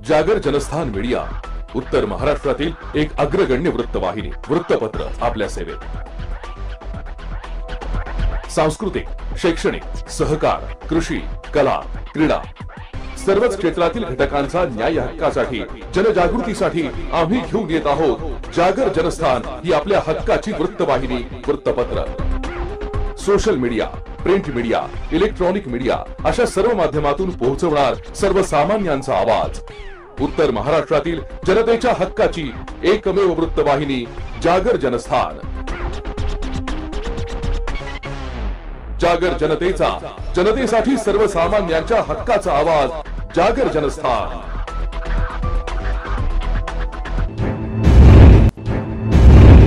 जागर जनस्थान मीडिया, उत्तर महाराष्ट्रातील एक अग्रगण्य वृत्तवाहिनी, वृत्तपत्र आपल्या सेवेत। सांस्कृतिक, शैक्षणिक, सहकार, कृषी, कला, क्रीडा सर्वच क्षेत्रातील घटकांचा न्याय हक्कासाठी, जनजागृतीसाठी आम्ही घेऊन येत आहोत जागर जनस्थान ही आपल्या हक्काची वृत्तवाहिनी, वृत्तपत्र। Social media, print media, electronic media अशा सर्व माध्यमातून पोहोचवणार सर्वसामान्यांचा आवाज। उत्तर महाराष्ट्रातील जनतेच्या हक्काची एकमेव वृत्तवाहिनी जागर जनस्थान। जागर जनतेचा, जनतेसाठी सर्वसामान्यांच्या हक्काचा आवाज, जागर जनस्थान।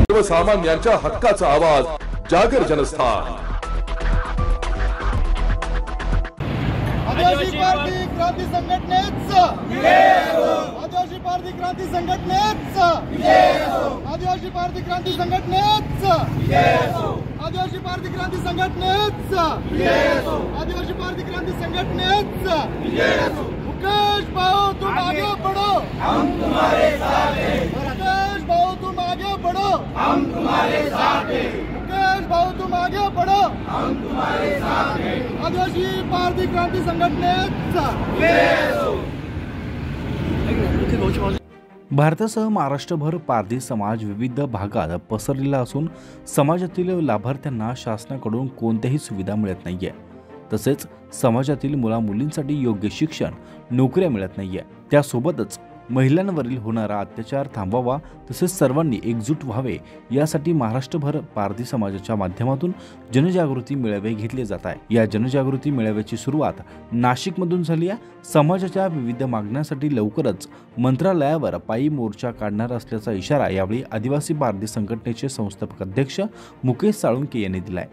सर्वसामान्यांच्या हक्काचा आवाज, जागर जनस्थान। आदिवासी पार्टी क्रांती संघटनेचा आदिवासी पार्टी क्रांती संघटनेचा आदिवासी पार्टी क्रांती संघटनेचा आदिवासी पार्टी क्रांती संघटनेचा आदिवासी पार्टी क्रांती संघटनेचा मुकेश भाऊ तुम आगे बढ़ो, हम तुम्हारे साथ हैं। मुकेश भाऊ तुम आगे बढ़ो, हम तुम्हारे साथ हैं। मुकेश भाऊ तुम आगे बढ़ो, हम तुम्हारे साथ हैं। आदिवासी पार्टी क्रांती संघटनेचा भारतासह महाराष्ट्रभर पारधी समाज विविध भागात पसरलेला असून समाजातील लाभार्थ्यांना शासनाकडून कोणत्याही सुविधा मिळत नाहीये। तसेच समाजातील मुलामुलींसाठी योग्य शिक्षण, नोकऱ्या मिळत नाहीये। त्यासोबतच महिलांवरील होणारा अत्याचार थांबवावा, तसेच सर्वांनी एकजूट व्हावे यासाठी महाराष्ट्रभर पारधी समाजाच्या माध्यमातून जनजागृती मेळावे घेतले जात आहे। या जनजागृती मेळाव्याची सुरुवात नाशिकमधून झाली आहे। समाजाच्या विविध मागण्यांसाठी लवकरच मंत्रालयावर पायी मोर्चा काढणार असल्याचा इशारा यावेळी आदिवासी पारधी संघटनेचे संस्थापक अध्यक्ष मुकेश साळुंके यांनी दिलाय।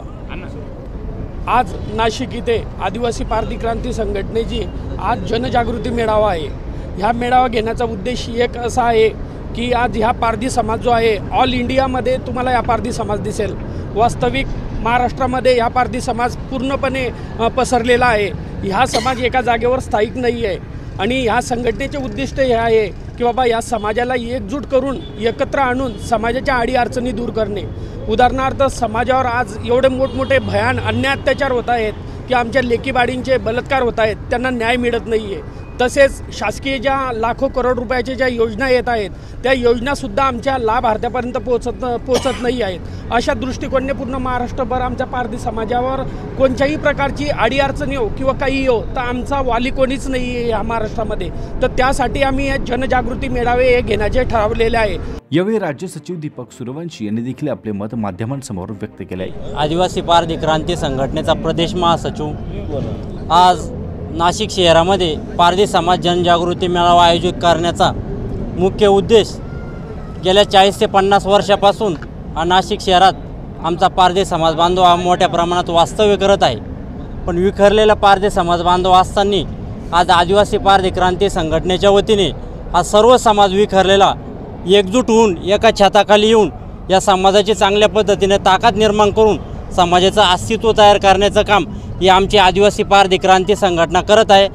आज नाशिक इथे आदिवासी पारधी क्रांती संघटनेची आज जनजागृती मेळावा आहे। ह्या मेळावा घेण्याचा उद्देश एक असा आहे की आज ह्या पारधी समाज जो आहे, ऑल इंडियामध्ये तुम्हाला या पारधी समाज दिसेल। वास्तविक महाराष्ट्रामध्ये या पारधी समाज पूर्णपणे पसरलेला आहे। ह्या समाज एका जागेवर स्थायिक नाही आहे आणि ह्या संघटनेचे उद्दिष्ट हे आहे की बाबा या समाजाला एकजूट करून एकत्र आणून समाजाच्या अडीअडचणी दूर करणे। उदाहरणार्थ समाजावर आज एवढे मोठमोठे भयान अन्याय अत्याचार होत आहेत की आमच्या लेकीबाळींचे बलात्कार होत आहेत, त्यांना न्याय मिळत नाही आहे। तसेच शासकीय ज्या लाखो करोड रुपयाच्या ज्या योजना येत आहेत त्या योजनासुद्धा आमच्या लाभार्थ्यापर्यंत पोचत नाही आहेत। अशा दृष्टिकोनाने पूर्ण महाराष्ट्रभर आमच्या पारधी समाजावर कोणत्याही प्रकारची अडीअडचणी हो किंवा काही हो तर आमचा वाली कोणीच नाही आहे या महाराष्ट्रामध्ये। तर त्यासाठी आम्ही हे जनजागृती मेळावे हे घेण्याचे ठरवलेले आहे। यावेळी राज्य सचिव दीपक सूर्यवंशी यांनी देखील आपले मत माध्यमांसमोर व्यक्त केले आहे। आदिवासी पारधी क्रांती संघटनेचा प्रदेश महासचिव आज नाशिक शहरामध्ये पारधी समाज जनजागृती मेळावा आयोजित करण्याचा मुख्य उद्देश गेल्या 40 ते 50 वर्षापासून नाशिक शहरात आमचा पारधी समाज बांधव हा मोठ्या प्रमाणात वास्तव्य करत आहे। पण विखरलेला पारधी समाज बांधव असताना आज आदिवासी पारधी क्रांती संघटनेच्या वतीने हा सर्व समाज विखरलेला एकजूट होऊन एका छताखाली येऊन या समाजाची चांगल्या पद्धतीने ताकद निर्माण करून समाजाचं अस्तित्व तयार करण्याचं काम ही आमची आदिवासी पारधी क्रांती संघटना करत आहे।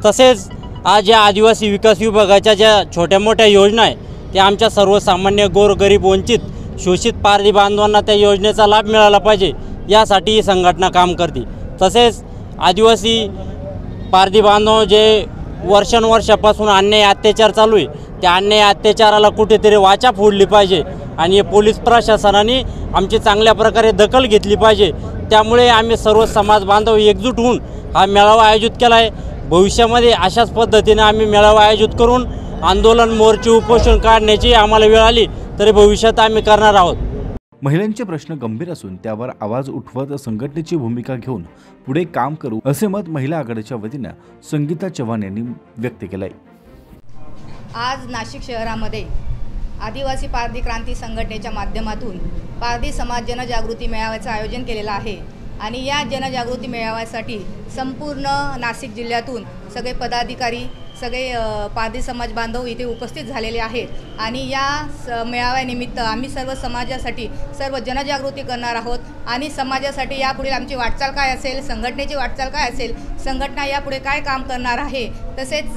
तसेच आज या आदिवासी विकास विभागाच्या ज्या छोट्या मोठ्या योजना आहे त्या आमच्या सर्वसामान्य गोरगरीब वंचित शोषित पारधी बांधवांना त्या योजनेचा लाभ मिळाला पाहिजे यासाठी ही संघटना काम करते। तसेच आदिवासी पारधी बांधव जे वर्षानुवर्षापासून अन्याय अत्याचार चालू आहे त्या अन्याय अत्याचाराला कुठेतरी वाचा फोडली पाहिजे आणि पोलीस प्रशासनाने आमची चांगल्या प्रकारे दखल घेतली पाहिजे। त्यामुळे आम्ही सर्व समाज बांधव एकजूट होऊन हा मेळावा आयोजित केला आहे। भविष्यामध्ये अशाच पद्धतीने आम्ही मेळावा आयोजित करून आंदोलन, मोर्चे, उपोषण काढण्याची आम्हाला वेळ आली तरी भविष्यात आम्ही करणार आहोत। महिलांचे प्रश्न गंभीर असून त्यावर आवाज उठवत संघटनेची भूमिका घेऊन पुढे काम करू असे मत महिला आघाडीच्या वतीने संगीता चव्हाण यांनी व्यक्त केले। आज नाशिक शहरामध्ये आदिवासी पारधी क्रांती संघटनेच्या माध्यमातून पारधी समाज जनजागृती मेळाव्याचं आयोजन केलेलं आहे आणि या जनजागृती मेळाव्यासाठी संपूर्ण नाशिक जिल्ह्यातून सगळे पदाधिकारी, सगळे पारधी समाज बांधव इथे उपस्थित झालेले आहेत आणि या मेळाव्यानिमित्त आम्ही सर्व समाजासाठी सर्व जनजागृती करणार आहोत आणि समाजासाठी यापुढे आमची वाटचाल काय असेल, संघटनेची वाटचाल काय असेल, संघटना यापुढे काय काम करणार आहे, तसेच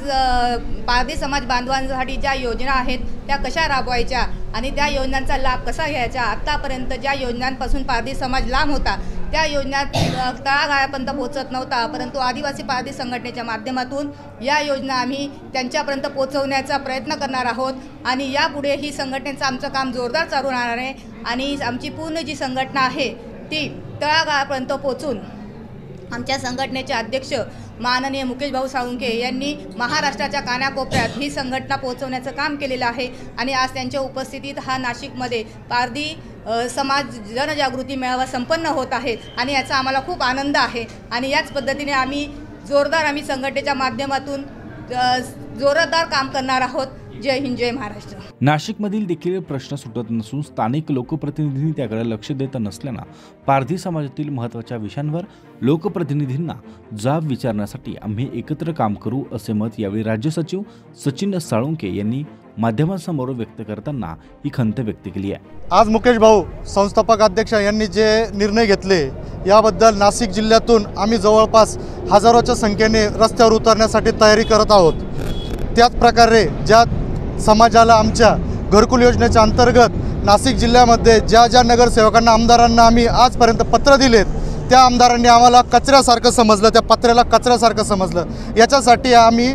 पारधी समाज बांधवांसाठी ज्या योजना आहेत त्या कशा राबवायच्या आणि त्या योजनांचा लाभ कसा घ्यायचा, आत्तापर्यंत ज्या योजनांपासून पारधी समाज लांब होता त्या योजना तळागाळापर्यंत पोहोचत नव्हता, परंतु आदिवासी पारधी संघटनेच्या माध्यमातून या योजना आम्ही त्यांच्यापर्यंत पोहोचवण्याचा प्रयत्न करणार आहोत आणि यापुढे ही संघटनेचं आमचं काम जोरदार चालू राहणार आहे आणि आमची पूर्ण जी संघटना आहे ती तळागाळापर्यंत पोहोचून आमच्या संघटनेचे अध्यक्ष माननीय मुकेश भाऊ साळुंखे यांनी महाराष्ट्राच्या कानाकोपऱ्यात ही संघटना पोहोचवण्याचं काम केलेलं आहे आणि आज त्यांच्या उपस्थितीत हा नाशिकमध्ये पारधी समाज जनजागृती मेळावा संपन्न होत आहे आणि याचा आम्हाला खूप आनंद आहे आणि याच पद्धतीने आम्ही संघटनेच्या माध्यमातून जोरदार काम करणार आहोत. जय हिंद, जय महाराष्ट्र. नाशिकमधील देखील प्रश्न सुटत नसून स्थानिक लोकप्रतिनिधींनी त्याकडे लक्ष देत नसल्यानं पारधी समाजातील महत्त्वाच्या विषयांवर लोकप्रतिनिधींना जाब विचारण्यासाठी आम्ही एकत्र काम करू असे मत यावेळी राज्य सचिव सचिन साळुंखे यांनी माध्यमांसमोर व्यक्त करताना ही खंत व्यक्त केली आहे. आज मुकेश भाऊ संस्थापक अध्यक्ष यांनी जे निर्णय घेतले याबद्दल नाशिक जिल्ह्यातून आम्ही जवळपास हजारोच्या संख्येने रस्त्यावर उतरण्यासाठी तयारी करत आहोत. त्याच प्रकारे ज्या समाजाला आमच्या घरकुल योजनेच्या अंतर्गत नाशिक जिल्ह्यामध्ये ज्या नगरसेवकांना आमदारांना आम्ही आजपर्यंत पत्र दिलेत त्या आमदारांनी आम्हाला कचऱ्यासारखं समजलं, त्या पत्र्याला कचऱ्यासारखं समजलं. याच्यासाठी आम्ही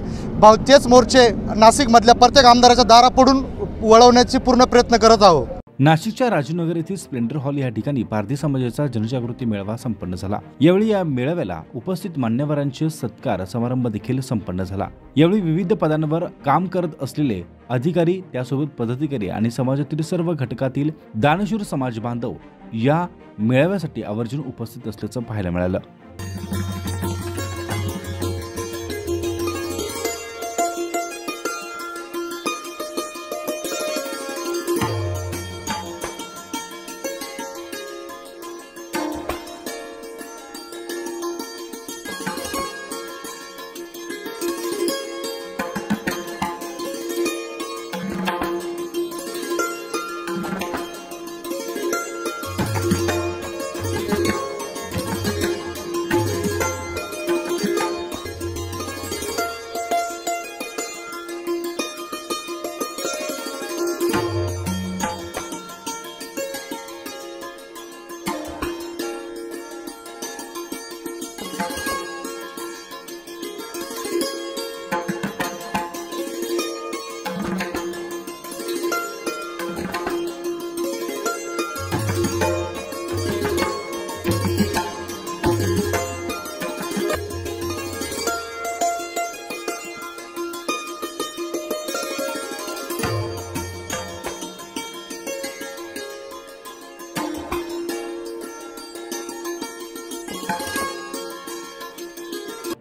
तेच मोर्चे नाशिकमधल्या प्रत्येक आमदाराच्या दारापुढून वळवण्याची पूर्ण प्रयत्न करत आहोत. नाशिकच्या राजूनगर येथील स्प्लेंडर हॉल या ठिकाणी पारधी समाजाचा जनजागृती मेळावा संपन्न झाला. यावेळी या मेळाव्याला उपस्थित मान्यवरांचे सत्कार समारंभ देखील संपन्न झाला. यावेळी विविध पदांवर काम करत असलेले अधिकारी, त्यासोबत पदाधिकारी आणि समाजातील सर्व घटकातील दानशूर समाज बांधव या मेळाव्यासाठी आवर्जून उपस्थित असल्याचं पाहायला मिळालं.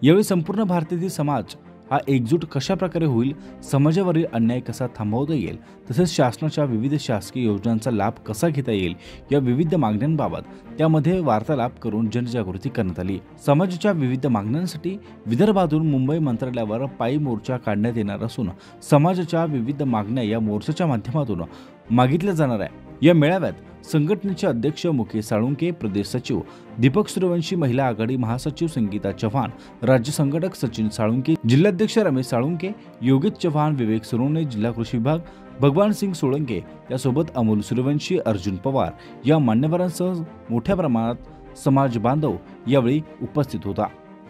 यावेळी संपूर्ण भारतातील समाज हा एकजूट कशा प्रकारे होईल, समाजावरील अन्याय कसा थांबवता येईल, तसेच शासनाच्या विविध शासकीय योजनांचा लाभ कसा घेता येईल या विविध मागण्यांबाबत त्यामध्ये वार्तालाप करून जनजागृती करण्यात आली. समाजाच्या विविध मागण्यांसाठी विदर्भातून मुंबई मंत्रालयावर पायी मोर्चा काढण्यात येणार असून समाजाच्या विविध मागण्या या मोर्चाच्या माध्यमातून मागितल्या जाणार आहे. या मेळाव्यात संघटनेचे अध्यक्ष मुकेश साळुंखे, प्रदेश सचिव दीपक सूर्यवंशी, महिला आघाडी महासचिव संगीता चव्हाण, राज्य संघटक सचिन साळुंखे, जिल्हाध्यक्ष रमेश साळुंखे, योगेश चव्हाण, विवेक सुरोने, जिल्हा कृषी विभाग भगवान सिंग सोळंके, त्यासोबत अमोल सूर्यवंशी, अर्जुन पवार या मान्यवरांसह मोठ्या प्रमाणात समाज बांधव यावेळी उपस्थित होता.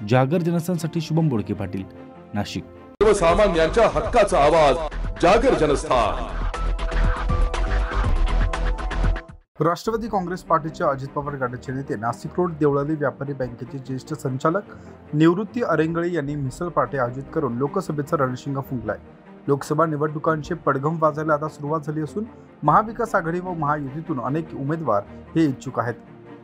जागर जनस्थानसाठी शुभम बोडके पाटील, नाशिक. सर्वसामान्यांच्या हक्काचा आवाज, जागर जनस्थान. राष्ट्रवादी काँग्रेस पार्टीचे अजित पवार गटाचे नेते, नाशिक रोड देवळाली व्यापारी बँकेचे ज्येष्ठ संचालक निवृत्ती अरेंगळे यांनी मिसल पार्टी आयोजित करून लोकसभेचा रणशिंगा फुंकलाय. लोकसभा निवडणुकांचे पडघम वाजायला आता सुरुवात झाली असून महाविकास आघाडी व महायुतीतून अनेक उमेदवार हे इच्छुक आहेत.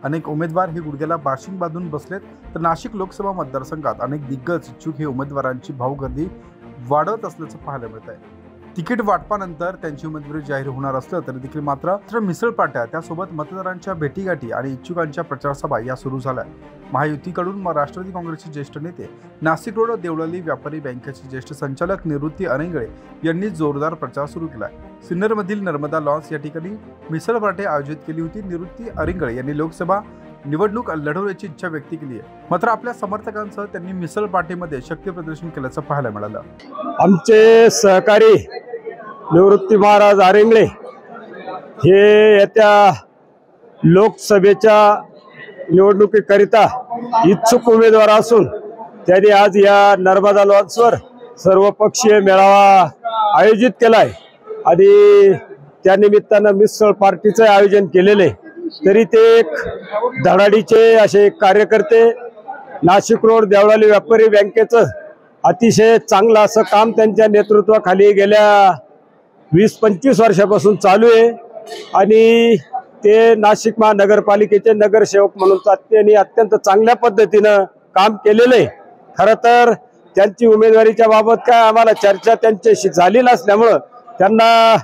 अनेक उमेदवार हे गुडघ्याला बाशिंग बांधून बसलेत, तर नाशिक लोकसभा मतदारसंघात अनेक दिग्गज इच्छुक हे उमेदवारांची भाऊगर्दी वाढत असल्याचं पाहायला मिळत आहे. तिकीट वाटपानंतर त्यांची उमेदवारी जाहीर होणार असलं तरी देखील मात्र मिसळ पाट्या त्यासोबत मतदारांच्या भेटीगाठी आणि इच्छुकांच्या प्रचारसभा या सुरू झाल्या। महायुतीकडून राष्ट्रवादी काँग्रेसचे ज्येष्ठ नेते, नाशिक रोड देवळाली व्यापारी बँकेचे ज्येष्ठ संचालक निवृत्ती अरेंगळे यांनी जोरदार प्रचार सुरू केलाय। सिन्नरमधील नर्मदा लॉन्स या ठिकाणी मिसळ पार्टी आयोजित केली होती। निवृत्ती अरेंगळे यांनी लोकसभा निवडणूक लढवण्याची इच्छा व्यक्त केली आहे, मात्र आपल्या समर्थकांसह त्यांनी मिसळ पार्टीमध्ये शक्ती प्रदर्शन केल्याचं पाहायला मिळालं। आमचे सहकारी निवृत्ती महाराज अरेंगळे हे येत्या लोकसभेच्या निवडणुकीकरिता इच्छुक उमेदवार असून त्यांनी आज या नर्मदा लॉन्सवर सर्वपक्षीय मेळावा आयोजित केलाय आणि त्या निमित्तानं मिसळ पार्टीचं आयोजन केलेलं आहे। तरी ते एक धडाडीचे असे कार्यकर्ते, नाशिक रोड देवळाली व्यापारी बँकेचं अतिशय चांगलं असं काम त्यांच्या नेतृत्वाखाली गेल्या 20-25 वर्षापासून चालू आहे आणि ते नाशिक महानगरपालिकेचे नगरसेवक म्हणून त्यांनी अत्यंत चांगल्या पद्धतीनं काम केलेलं आहे। खरं तर त्यांची उमेदवारीच्या बाबत काय आम्हाला चर्चा त्यांच्याशी झाली नसल्यामुळं त्यांना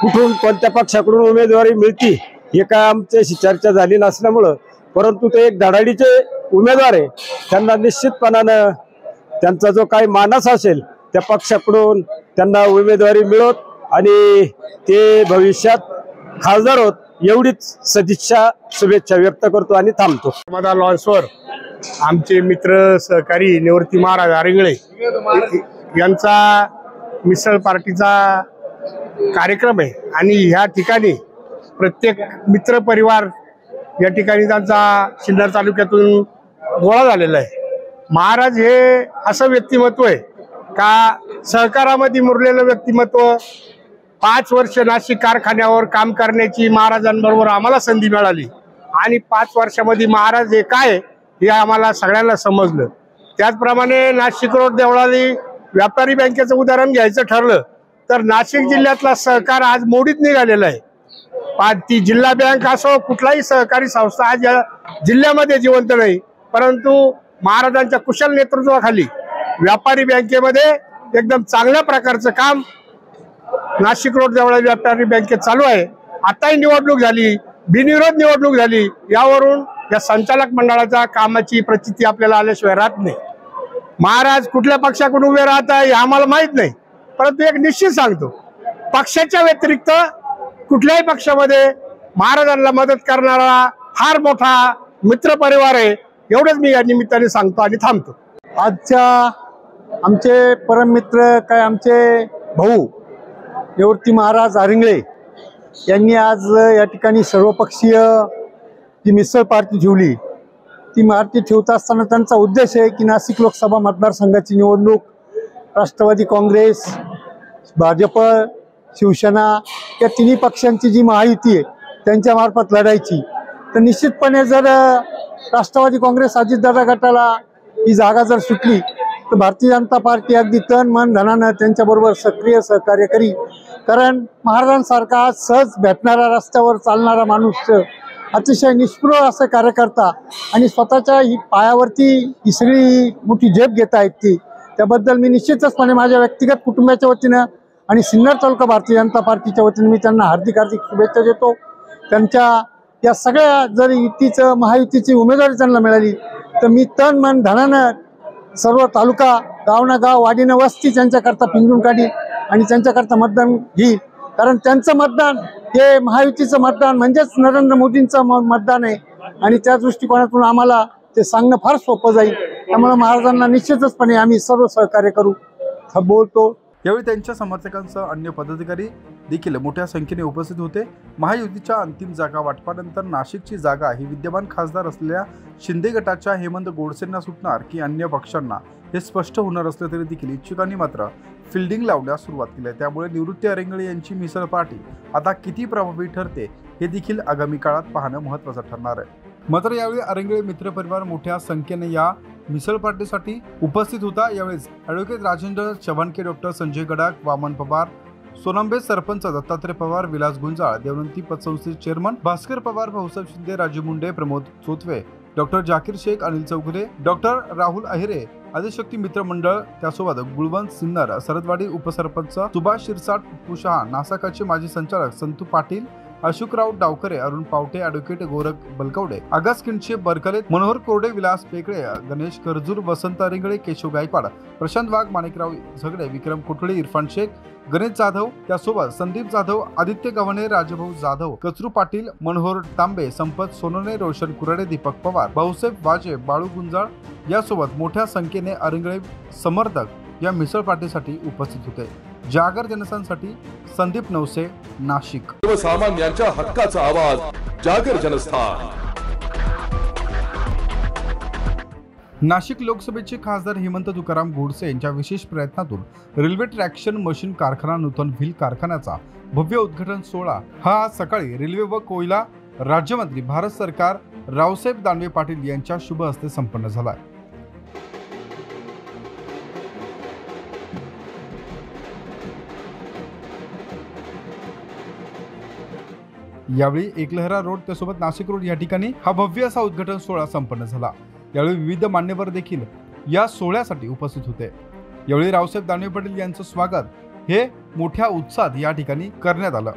कुठून कोणत्या पक्षाकडून उमेदवारी मिळती हे काय आमच्याशी चर्चा झाली नसल्यामुळं, परंतु ते एक धडाडीचे उमेदवार आहे। त्यांना निश्चितपणानं त्यांचा जो काही मानस असेल त्या पक्षाकडून त्यांना उमेदवारी मिळवत आणि ते भविष्यात खासदार होत एवढीच सदिच्छा शुभेच्छा व्यक्त करतो आणि थांबतो। नर्मदा लॉन्सवर आमचे मित्र सहकारी निवृत्ती महाराज अरेंगळे यांचा मिसळ पार्टीचा कार्यक्रम आहे आणि ह्या ठिकाणी प्रत्येक मित्र परिवार या ठिकाणी त्यांचा सिन्नर तालुक्यातून गोळा झालेला आहे। महाराज हे असं व्यक्तिमत्व आहे का सहकारामध्ये मुरलेलं व्यक्तिमत्व। 5 वर्ष नाशिक कारखान्यावर काम करण्याची महाराजांबरोबर आम्हाला संधी मिळाली आणि 5 वर्षामध्ये महाराज हे काय हे आम्हाला सगळ्यांना समजलं। त्याचप्रमाणे नाशिक रोड देवळाली व्यापारी बँकेचं उदाहरण घ्यायचं ठरलं तर नाशिक जिल्ह्यातला सहकार आज मोडीत निघालेला आहे। ती जिल्हा बँक असो कुठलाही सहकारी संस्था आज या जिल्ह्यामध्ये जिवंत नाही, परंतु महाराजांच्या कुशल नेतृत्वाखाली व्यापारी बँकेमध्ये एकदम चांगल्या प्रकारचं काम नाशिक रोड देवळाली व्यापारी बँकेत चालू आहे। आताही निवडणूक झाली, बिनविरोध निवडणूक झाली, यावरून या संचालक मंडळाच्या कामाची प्रचिती आपल्याला आल्याशिवाय राहत नाही। महाराज कुठल्या पक्षाकडून उभे राहत आहे हे आम्हाला माहित नाही, परंतु एक निश्चित सांगतो, पक्षाच्या व्यतिरिक्त कुठल्याही पक्षामध्ये महाराजांना मदत करणारा फार मोठा मित्र परिवार आहे, एवढंच मी या निमित्ताने सांगतो आणि थांबतो। आजच्या आमचे परममित्र काय आमचे भाऊ निवृत्ती महाराज अरेंगळे यांनी आज या ठिकाणी सर्वपक्षीय जी मिसळ पार्टी ठेवली, ती पार्टी ठेवत असताना त्यांचा उद्देश आहे की नाशिक लोकसभा मतदारसंघाची निवडणूक राष्ट्रवादी काँग्रेस, भाजप, शिवसेना या तिन्ही पक्षांची जी महायुती आहे त्यांच्यामार्फत लढायची। तर निश्चितपणे जर राष्ट्रवादी काँग्रेस अजितदादा गटाला ही जागा जर सुटली तर भारतीय जनता पार्टी अगदी तन मन धनानं त्यांच्याबरोबर सक्रिय सहकार्य करी। कारण महाराजांसारखा सहज भेटणारा, रस्त्यावर चालणारा माणूस, अतिशय निष्पृह असं कार्यकर्ता आणि स्वतःच्या ही पायावरती ही सगळी मोठी झेप घेत आहेत ती, त्याबद्दल मी निश्चितचपणे माझ्या व्यक्तिगत कुटुंबाच्या वतीनं आणि सिन्नर तालुका भारतीय जनता पार्टीच्या वतीने मी त्यांना हार्दिक शुभेच्छा देतो। त्यांच्या या सगळ्या जर युतीचं महायुतीची उमेदवारी त्यांना मिळाली तर मी तन मन धनानं सर्व तालुका, गावना गाव, वाडीनं वस्ती त्यांच्याकरता पिंजून काढी आणि त्यांच्याकरता मतदान घेईल। कारण त्यांचं मतदान हे महायुतीचं मतदान म्हणजेच नरेंद्र मोदींचं मतदान आहे आणि त्या दृष्टिकोनातून आम्हाला ते सांगणं फार सोपं जाईल। त्यामुळे महाराजांना निश्चितचपणे आम्ही सर्व सहकार्य करू बोलतो। यावेळी त्यांच्या समर्थकांसह अन्य पदाधिकारी देखील मोठ्या संख्येने उपस्थित होते। महायुतीच्या अंतिम जागा वाटपानंतर नाशिकची जागा ही विद्यमान खासदार असलेल्या शिंदे गटाच्या हेमंत गोडसेंना सुटणार की अन्य पक्षांना हे स्पष्ट होणार असले तरी देखील इच्छुकांनी मात्र फिल्डिंग लावण्यास सुरुवात केली आहे। त्यामुळे निवृत्ती अरेंगळे यांची मिसळ पार्टी आता किती प्रभावी ठरते हे देखील आगामी काळात पाहणं महत्त्वाचं ठरणार आहे। मात्र यावेळी अरेंगळे मित्रपरिवार मोठ्या संख्येने या मिसळ पार्टीसाठी उपस्थित होता। यावेळी ॲडव्होकेट राजेंद्र चव्हाणके, डॉक्टर संजय गडाख, वामन पवार, सोनंबे सरपंच दत्तात्रय पवार, विलास गुंजाळ, देवनंती पतसंस्थेचे chairman Bhaskar Pawar, Bhausaheb Shinde, Raju Munde, Pramod Chothave, doctor Zakir Shaikh, Anil Chougule, doctor Rahul Ahire, Adishakti Mitra Mandal, त्यासोबत गुळवंत सिन्नर, सरदवाडी उपसरपंच सुभाष शिरसाट, पप्पू शहा, नासाकाचे माजी संचालक संतू पाटील, अशोकराव डावकरे, अरुण पावटे, ॲडव्होकेट गोरख बलकवडे, आगास किंडशे बरकले, मनोहर कोरडे, विलास पेकळे, गणेश करजूर, वसंत रिंगळे, केशव गायकवाड, प्रशांत वाघ, माणिकराव झगडे, विक्रम कोठळे, इरफान शेख, गणेश जाधव, त्यासोबत संदीप जाधव, आदित्य गव्हाणे, राजभाऊ जाधव, कचरू पाटील, मनोहर तांबे, संपत सोनोने, रोशन कुराडे, दीपक पवार, भाऊसाहेब वाजे, बाळू गुंजाळ यासोबत मोठ्या संख्येने अरिंगळे समर्थक या मिसळ पार्टीसाठी उपस्थित होते। जागर जनस्थानसाठी संदीप नवसे, नाशिक। सर्वसामान्यांच्या हक्काचा आवाज, जागर जनस्थान। नाशिक लोकसभेचे खासदार हेमंत तुकाराम गोडसे यांच्या विशेष प्रयत्नातून रेल्वे ट्रॅक्शन मशीन कारखाना नूतन व्हील कारखान्याचा भव्य उद्घाटन सोहळा हा आज सकाळी रेल्वे व कोयला राज्यमंत्री भारत सरकार रावसाहेब दानवे पाटील यांच्या शुभ हस्ते संपन्न झाला। यावेळी एकलहरा रोड त्यासोबत नाशिक रोड या ठिकाणी हा भव्य असा उद्घाटन सोहळा संपन्न झाला। यावेळी विविध मान्यवर देखील या सोहळ्यासाठी उपस्थित होते। यावेळी रावसाहेब दानवे पाटील यांचं स्वागत हे मोठ्या उत्साहात या ठिकाणी करण्यात आलं।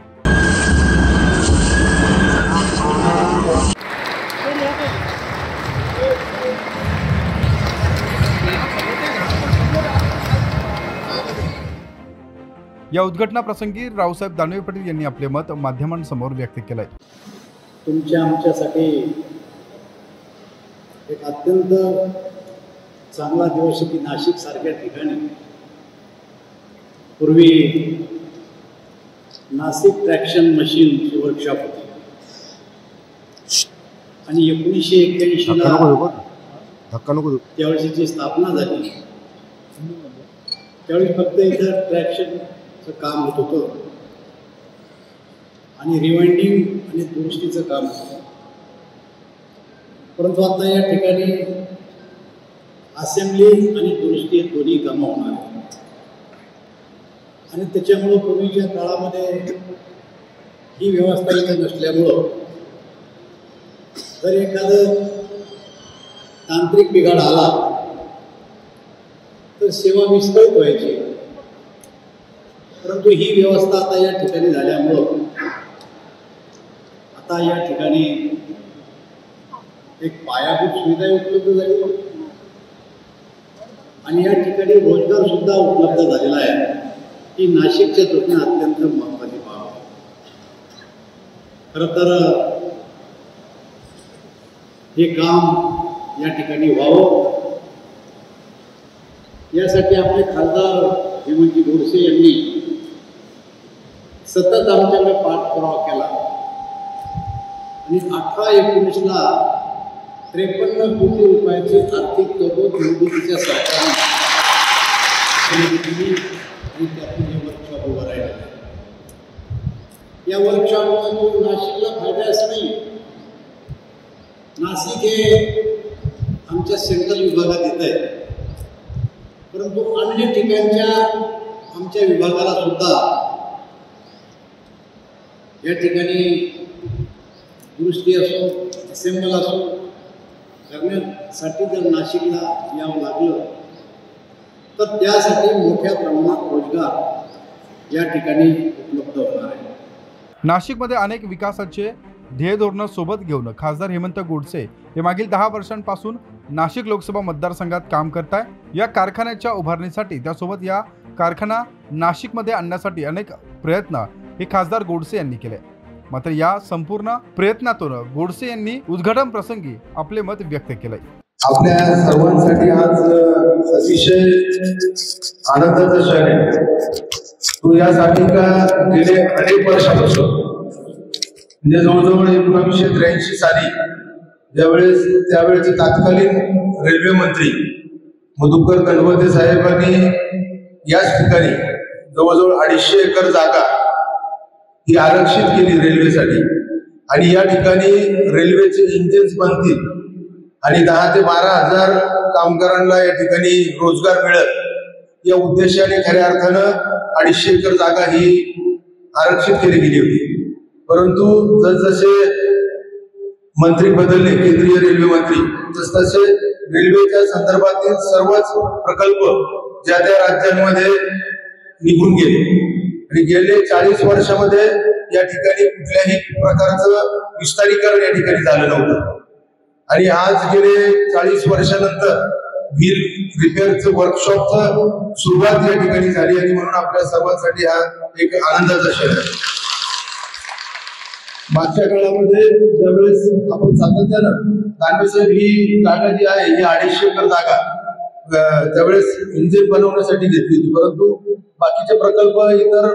या उद्घाटनाप्रसंगी रावसाहेब दानवे पाटील यांनी आपले मत माध्यमांसमोर व्यक्त केलंय। आमच्यासाठी एक अत्यंत चांगला दिवस की नाशिक सारख्या ठिकाणी पूर्वी नाशिक ट्रॅक्शन मशीनची वर्कशॉप होती आणि 1981ला त्यावेळेची स्थापना झाली। त्यावेळी फक्त इथं ट्रॅक्शनचं काम होत होतं आणि रिवाइंडिंग आणि दुरुस्तीचं काम होतं, परंतु आता या ठिकाणी असेंब्ली आणि दुरुस्ती दोन्ही कामं होणार आहेत आणि त्याच्यामुळं पूर्वीच्या काळामध्ये ही व्यवस्था इथे नसल्यामुळं जर एखादं तांत्रिक बिघाड आला तर सेवा विस्कळीत व्हायची, परंतु ही व्यवस्था आता या ठिकाणी झाल्यामुळं आता या ठिकाणी एक पायाभूत सुविधा उपलब्ध झाली आणि या ठिकाणी रोजगार सुद्धा उपलब्ध झालेला आहे, ही नाशिकच्या दृष्टीने अत्यंत महत्त्वाची बाब आहे। खरं तर हे काम या ठिकाणी व्हावं यासाठी आपले खासदार हेमंतजी गोडसे यांनी सतत आमच्याकडे पाठपुरावा केला आणि 18-19ला 53 कोटी रुपयाची आर्थिक तरतूद निवडणुकीच्या सरकारने दिली आणि त्यातून हे वर्कशॉप उभं राहिलं आहे। या वर्कशॉपमधून नाशिकला फायदा असं नाही, नाशिक हे आमच्या सेंट्रल विभागात येत आहे, परंतु अन्य ठिकाणच्या आमच्या विभागाला सुद्धा या ठिकाणी दुरुस्ती असो असेंबल असो करण्यासाठी जर नाशिकला यावं लागलं तर त्यासाठी मोठ्या प्रमाणात रोजगार या ठिकाणी उपलब्ध होणार आहे। नाशिकमध्ये अनेक विकासाचे ध्येय धोरण सोबत घेऊन खासदार हेमंत गोडसे हे मागील 10 वर्षांपासून नाशिक लोकसभा मतदारसंघात काम करत आहे। या कारखान्याच्या उभारणीसाठी त्यासोबत या कारखाना नाशिकमध्ये आणण्यासाठी अनेक प्रयत्न हे खासदार गोडसे यांनी केले, मात्र या संपूर्ण प्रयत्नातून गोडसे यांनी उद्घाटन प्रसंगी आपले मत व्यक्त केले। आपल्या सर्वांसाठी आज अतिशय आनंदाचा क्षण आहे तो यासाठी का गेले अनेक वर्षापासून म्हणजे जवळजवळ 1983 साली त्यावेळेचे तत्कालीन रेल्वे मंत्री मधुकर दंडवते साहेबांनी याच ठिकाणी जवळजवळ 250 एकर जागा ही आरक्षित केली रेल्वेसाठी आणि या ठिकाणी रेल्वेचे इंजिन्स बनतील आणि 10 ते 12 हजार कामगारांना या ठिकाणी रोजगार मिळेल या उद्देशाने खऱ्या अर्थानं 250 एकर जागा ही आरक्षित केली गेली होती। परंतु जसजसे मंत्री बदलले, केंद्रीय रेल्वे मंत्री, तसतसे रेल्वेच्या संदर्भातील सर्वच प्रकल्प ज्या त्या राज्यांमध्ये निघून गेले आणि गेले 40 वर्षामध्ये या ठिकाणी कुठल्याही प्रकारचं विस्तारीकरण या ठिकाणी झालं नव्हतं आणि आज गेले 40 वर्षानंतर व्हील रिपेअरचं वर्कशॉपचं सुरुवात या ठिकाणी झाली आणि म्हणून आपल्या सर्वांसाठी हा एक आनंदाचा क्षण आहे. मागच्या काळामध्ये ज्यावेळेस आपण सातत्यानं दानवे साहेब ही जागा जी आहे ही 250 एकर जागा त्यावेळेस इंजिन बनवण्यासाठी घेतली होती, परंतु बाकीचे प्रकल्प इतर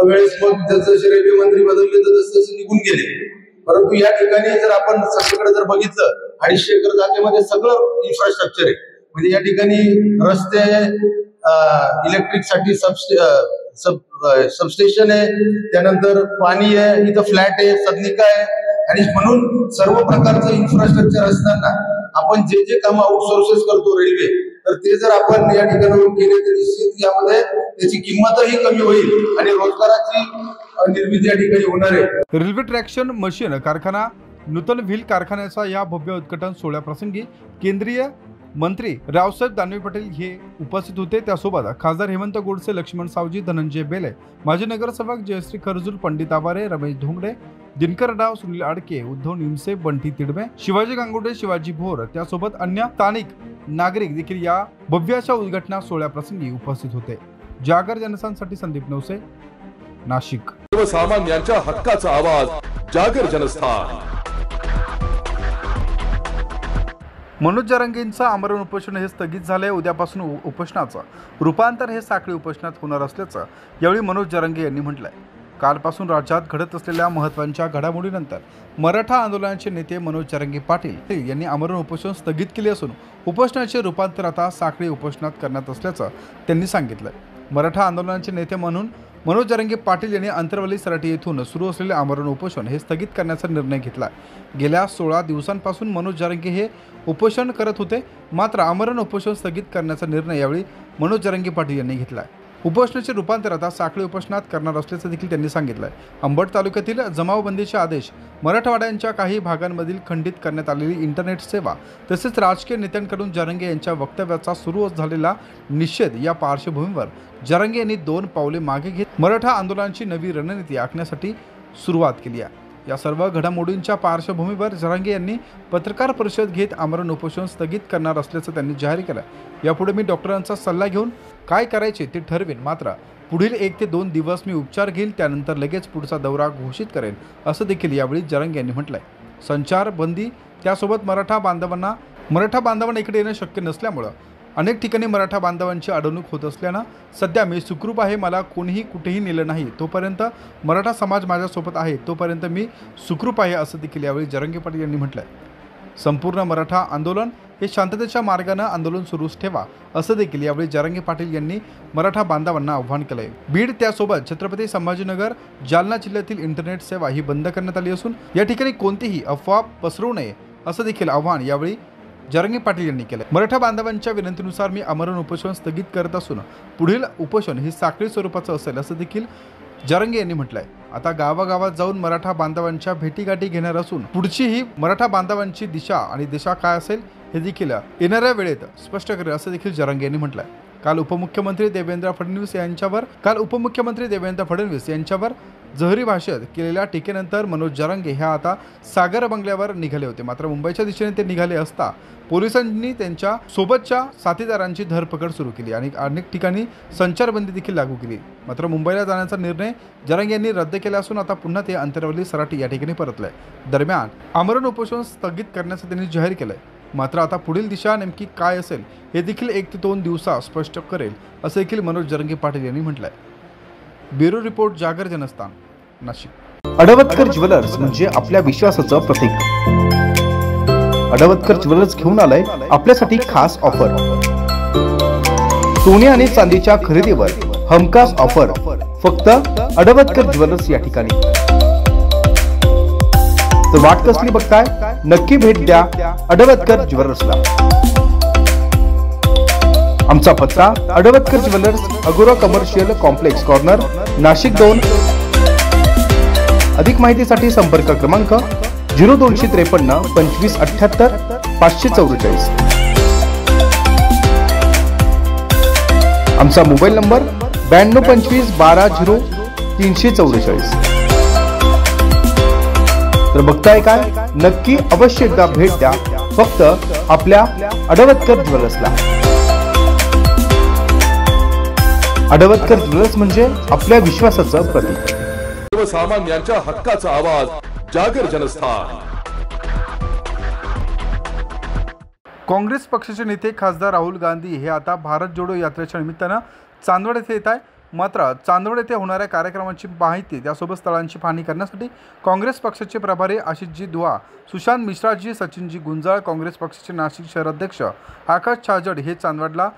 वेळेस मग जसं रेल्वे मंत्री बदलले तर तसं निघून गेले. परंतु या ठिकाणी जर आपण सगळीकडे जर बघितलं 250 एकर जागेमध्ये सगळं इन्फ्रास्ट्रक्चर आहे. म्हणजे या ठिकाणी रस्ते, इलेक्ट्रिक साठी सबस्टेशन आहे, त्यानंतर पाणी आहे, इथं फ्लॅट आहे, सदनिका आहे आणि म्हणून सर्व प्रकारचं इन्फ्रास्ट्रक्चर असताना आपण जे जे काम आउटसोर्सेस करतो रेल्वे, तर ते जर आपण या ठिकाणावरून केले तर निश्चित यामध्ये त्याची किंमतही कमी होईल आणि रोजगाराची निर्मिती या ठिकाणी होणार आहे. रेल्वे ट्रॅक्शन मशीन कारखाना नूतन व्हील कारखान्याचा या भव्य उद्घाटन सोहळ्याप्रसंगी केंद्रीय मंत्री रावसाहेब दानवे पाटील हे उपस्थित होते. त्यासोबत खासदार हेमंत गोडसे, लक्ष्मण सावजी, धनंजय बेले, माजी नगरसेवक जयश्री खरजूल, पंडित आवारे, रमेश धोंगडे, दिनकर राव, सुनील आडके, उद्धव निमसे, बंटी तिडमे, शिवाजी गांगुर्डे, शिवाजी भोर, त्यासोबत अन्य स्थानिक नागरिक देखील या भव्याच्या उद्घाटना सोहळ्याप्रसंगी उपस्थित होते. जागर जनस्थानसाठी संदीप नवसे, नाशिक. सर्वसामान्यांच्या हक्काचा आवाज, जागर जनस्थान. मनोज जरांगेंचं आमरण उपोषण हे स्थगित झाले. उद्यापासून उपोषणाचं रूपांतर हे साखळी उपोषणात होणार असल्याचं यावेळी मनोज जरांगे यांनी म्हटलंय. कालपासून राज्यात घडत असलेल्या महत्त्वाच्या घडामोडीनंतर मराठा आंदोलनाचे नेते मनोज जरांगे पाटील यांनी आमरण उपोषण स्थगित केले असून उपोषणाचे रूपांतर आता साखळी उपोषणात करण्यात असल्याचं त्यांनी सांगितलंय. मराठा आंदोलनाचे नेते म्हणून मनोज जरांगे पाटील यांनी अंतरवली सराटी येथून सुरू असलेले आमरण उपोषण हे स्थगित करण्याचा निर्णय घेतला. गेल्या 16 दिवसांपासून मनोज जरांगे हे उपोषण करत होते, मात्र आमरण उपोषण स्थगित करण्याचा निर्णय यावेळी मनोज जरांगे पाटील यांनी घेतला. उपोषणाचे रूपांतर आता साखळी उपोषणात करणार असल्याचं देखील त्यांनी सांगितलंय. अंबड तालुक्यातील जमावबंदीचे आदेश, मराठवाड्यांच्या काही भागांमधील खंडित करण्यात आलेली इंटरनेट सेवा तसेच राजकीय नेत्यांकडून जरांगे यांच्या वक्तव्याचा सुरू झालेला निषेध या पार्श्वभूमीवर जरांगे यांनी 2 पावले मागे घेत मराठा आंदोलनाची नवी रणनीती आखण्यासाठी सुरुवात केली आहे. या सर्व घडामोडींच्या पार्श्वभूमीवर जरांगे यांनी पत्रकार परिषद घेत आमरण उपोषण स्थगित करणार असल्याचं त्यांनी जाहीर केलं. यापुढे मी डॉक्टरांचा सल्ला घेऊन काय करायचे ते ठरवेन, मात्र पुढील 1 ते 2 दिवस मी उपचार घेईल, त्यानंतर लगेच पुढचा दौरा घोषित करेन असं देखील यावेळी जरांगे यांनी म्हटलंय. संचारबंदी त्यासोबत मराठा बांधवांना इकडे येणं शक्य नसल्यामुळं अनेक ठिकाणी मराठा बांधवांची अडवणूक होत असल्यानं सध्या मी सुखरूप आहे. मला कोणीही कुठेही नेलं नाही. तोपर्यंत मराठा समाज माझ्यासोबत आहे, तोपर्यंत मी सुखरूप आहे असं देखील यावेळी जरांगे पाटील यांनी म्हटलंय. संपूर्ण मराठा आंदोलन हे शांततेच्या मार्गानं आंदोलन सुरूच ठेवा असं देखील यावेळी जरांगे पाटील यांनी मराठा बांधवांना आव्हान केलंय. बीड त्यासोबत छत्रपती संभाजीनगर, जालना जिल्ह्यातील इंटरनेट सेवा ही बंद करण्यात आली असून या ठिकाणी कोणतीही अफवा पसरवू नये असं देखील आव्हान यावेळी जरांगे पाटील यांनी केलं. मराठा बांधवांच्या विनंतीनुसार मी आमरण उपोषण स्थगित करत असून पुढील उपोषण हे साखळी स्वरूपाचं असेल असं देखील जरांगे यांनी म्हटलंय. आता गावागावात जाऊन मराठा बांधवांच्या भेटीगाठी घेणार असून पुढची ही मराठा बांधवांची दिशा काय असेल हे देखील येणाऱ्या वेळेत स्पष्ट करेल असं देखील जरांगे यांनी म्हटलंय. काल उपमुख्यमंत्री देवेंद्र फडणवीस यांच्यावर जहरी भाषेत केलेल्या टीकेनंतर मनोज जरांगे हे आता सागर बंगल्यावर निघाले होते. मात्र मुंबईच्या दिशेने ते निघाले असता पोलिसांनी त्यांच्या सोबतच्या साथीदारांची धरपकड सुरू केली आणि अनेक ठिकाणी संचारबंदी देखील लागू केली. मात्र मुंबईला जाण्याचा निर्णय जरांगे यांनी रद्द केला असून आता पुन्हा ते अंतरवली सराटी या ठिकाणी परतले. दरम्यान आमरण उपोषण स्थगित करण्याचं त्यांनी जाहीर केलंय. मात्र आता पुढील दिशा नेमकी काय असेल हे देखील 1 ते 2 दिवसात स्पष्ट करेल असं देखील मनोज जरांगे पाटील यांनी म्हटलंय. ब्युरो रिपोर्ट, जागर जनस्थान, नाशिक. अडवतकर ज्वेलर्स म्हणजे आपल्या विश्वासाचं प्रतीक. अडवतकर ज्वेलर्स घेऊन आलंय आपल्यासाठी खास ऑफर. सोने आणि चांदीच्या खरेदीवर हमखास ऑफर फक्त अडवतकर ज्वेलर्स या ठिकाणी. तर वाट कसली बघताय, नक्की भेट द्या अडवतकर ज्वेलर्सला. आमचा पत्ता अडवतकर ज्वेलर्स, अगोरा कमर्शियल कॉम्प्लेक्स कॉर्नर, नाशिक 2. अधिक माहितीसाठी संपर्क क्रमांक 0253 2578 544. आमचा मोबाईल नंबर 9225 12 344. तर बघताय काय, नक्की अवश्य एकदा भेट द्या फक्त आपल्या अडवतकर ज्वेलर्सला. अडवतकर ज्वेलर्स म्हणजे आपल्या विश्वासाचं प्रतीक. सर्वसामान्यांच्या हक्काचा आवाज, जागर जनस्थान. काँग्रेस पक्षाचे नेते खासदार राहुल गांधी हे आता भारत जोडो यात्रेच्या निमित्तानं चांदवड येथे येत आहे. मात्र चांदवड येथे होणाऱ्या कार्यक्रमाची माहिती त्यासोबत स्थळांची पाहणी करण्यासाठी काँग्रेस पक्षाचे प्रभारी आशिषजी दुआ, सुशांत मिश्राजी, सचिनजी गुंजाळ, काँग्रेस पक्षाचे नाशिक शहर अध्यक्ष आकाश छाजड हे चांदवडला